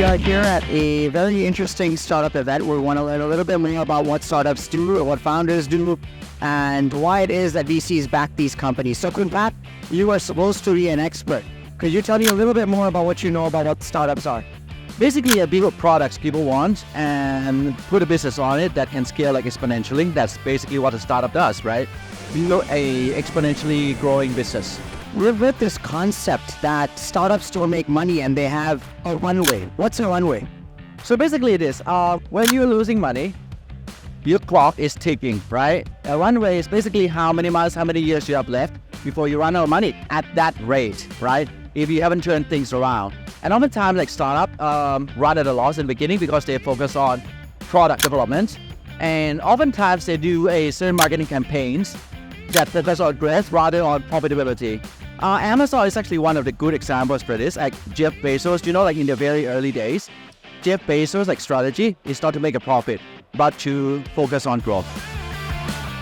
We are here at a very interesting startup event where we want to learn a little bit more about what startups do, or what founders do, and why it is that VCs back these companies. So, Kunpat, you are supposed to be an expert. Could you tell me a little bit more about what you know about what startups are? Basically, build products people want and put a business on it that can scale like exponentially. That's basically what a startup does, right? Build a exponentially growing business. We've with this concept that startups don't make money and they have a runway. What's a runway? So basically it is, when you're losing money, your clock is ticking, right? A runway is basically how many months, how many years you have left before you run out of money at that rate, right? If you haven't turned things around. And oftentimes, like startup, run at a loss in the beginning because they focus on product development. And oftentimes they do a certain marketing campaigns that focus on growth rather on profitability. Amazon is actually one of the good examples for this. Like Jeff Bezos, like in the very early days, Jeff Bezos' like strategy is not to make a profit, but to focus on growth.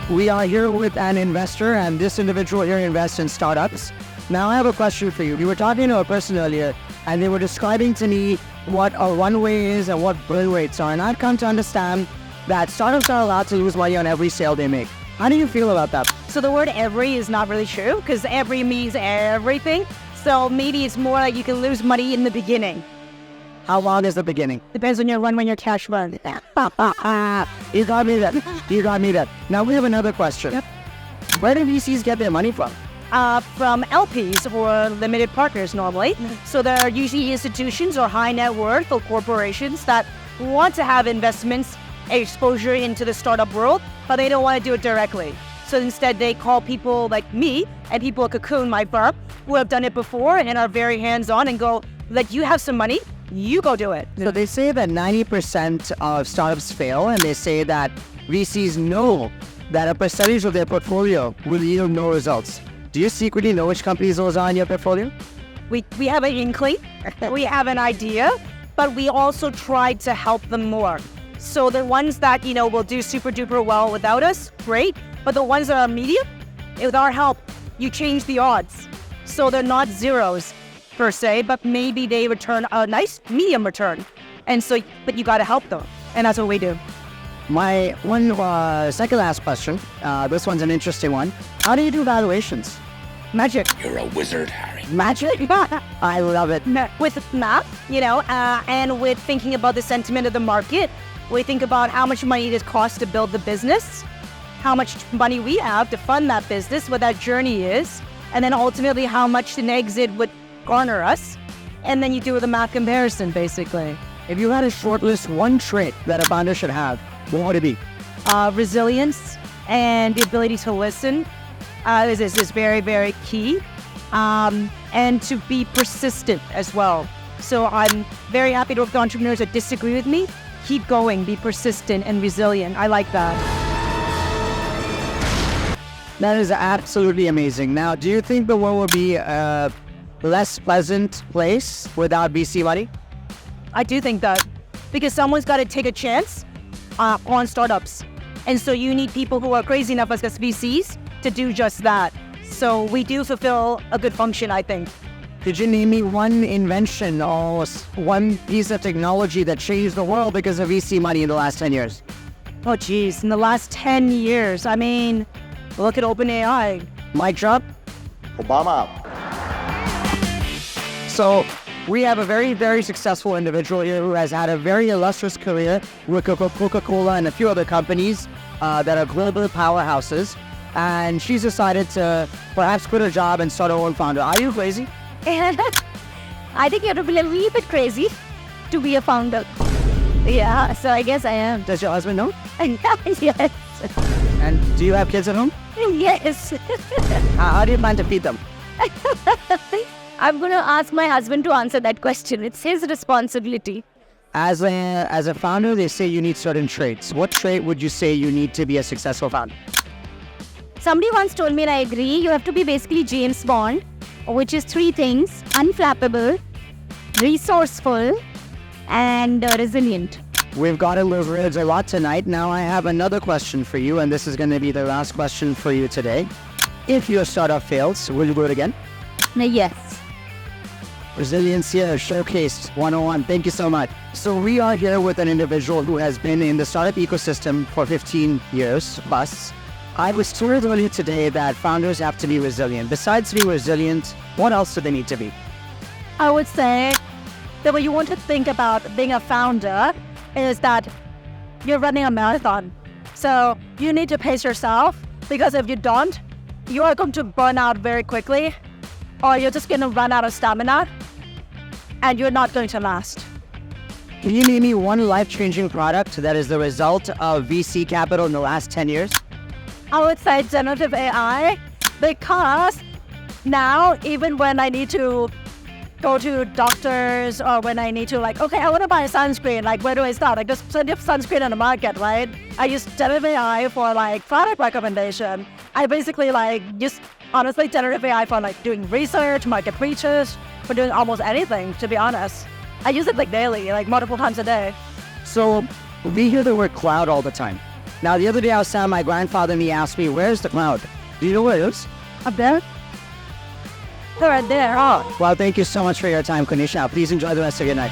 We are here with an investor, and this individual here invests in startups. Now I have a question for you. We were talking to a person earlier, and they were describing to me what a runway is and what burn rates are. And I've come to understand that startups are allowed to lose money on every sale they make. How do you feel about that? So the word every is not really true, because every means everything. So maybe it's more like you can lose money in the beginning. How long is the beginning? Depends on your run when your cash runs. You got me that. Now we have another question. Yep. Where do VCs get their money from? From LPs or limited partners normally. So there are usually institutions or high net worth or corporations that want to have investments, exposure into the startup world, but they don't want to do it directly. So instead they call people like me and people at Cocoon, my firm, who have done it before and are very hands-on and go, like, you have some money, you go do it. So they say that 90% of startups fail, and they say that VCs know that a percentage of their portfolio will yield no results. Do you secretly know which companies those are in your portfolio? We have an inkling, we have an idea, but we also try to help them more. So the ones that, will do super duper well without us, great. But the ones that are medium, with our help, you change the odds. So they're not zeros per se, but maybe they return a nice medium return. And so, but you got to help them. And that's what we do. My second last question, this one's an interesting one. How do you do valuations? Magic. You're a wizard, Harry. Magic? I love it. With math, and with thinking about the sentiment of the market, we think about how much money it costs to build the business, how much money we have to fund that business, what that journey is, and then ultimately how much an exit would garner us. And then you do the math comparison, basically. If you had to shortlist one trait that a founder should have, what would it be? Resilience and the ability to listen is very, very key. And to be persistent as well. So I'm very happy to work with entrepreneurs that disagree with me. Keep going, be persistent and resilient. I like that. That is absolutely amazing. Now, do you think the world would be a less pleasant place without VC money? I do think that, because someone's got to take a chance on startups. And so you need people who are crazy enough as VCs to do just that. So we do fulfill a good function, I think. Could you name me one invention or one piece of technology that changed the world because of VC money in the last 10 years? Oh, geez. In the last 10 years, I mean, look at OpenAI. Mic drop. Obama. So we have a very, very successful individual here who has had a very illustrious career with Coca-Cola and a few other companies that are global powerhouses. And she's decided to perhaps quit her job and start her own founder. Are you crazy? I think you have to be a little bit crazy to be a founder. Yeah, so I guess I am. Does your husband know? Yes. And do you have kids at home? Yes. How do you plan to feed them? I'm going to ask my husband to answer that question. It's his responsibility. As a founder, they say you need certain traits. What trait would you say you need to be a successful founder? Somebody once told me, and I agree, you have to be basically James Bond, which is 3 things: unflappable, resourceful, and resilient. We've got to leverage a lot tonight. Now I have another question for you, and this is going to be the last question for you today. If your startup fails, will you do it again? Yes. Resilience here, showcased 101. Thank you so much. So we are here with an individual who has been in the startup ecosystem for 15 years plus. I was told earlier today that founders have to be resilient. Besides being resilient, what else do they need to be? I would say that what you want to think about being a founder is that you're running a marathon. So you need to pace yourself, because if you don't, you are going to burn out very quickly, or you're just going to run out of stamina and you're not going to last. Can you name me one life-changing product that is the result of VC capital in the last 10 years? I would say generative AI, because now even when I need to go to doctors, or when I need to okay, I want to buy a sunscreen, where do I start? There's plenty of sunscreen on the market, right? I use generative AI for product recommendation. I basically use honestly generative AI for doing research, market research, for doing almost anything, to be honest. I use it daily, multiple times a day. So we hear the word cloud all the time. Now the other day I was telling my grandfather and he asked me, where's the cloud? Do you know where it is? Up there? They're right there. Oh, well, thank you so much for your time, Kanisha. Please enjoy the rest of your night.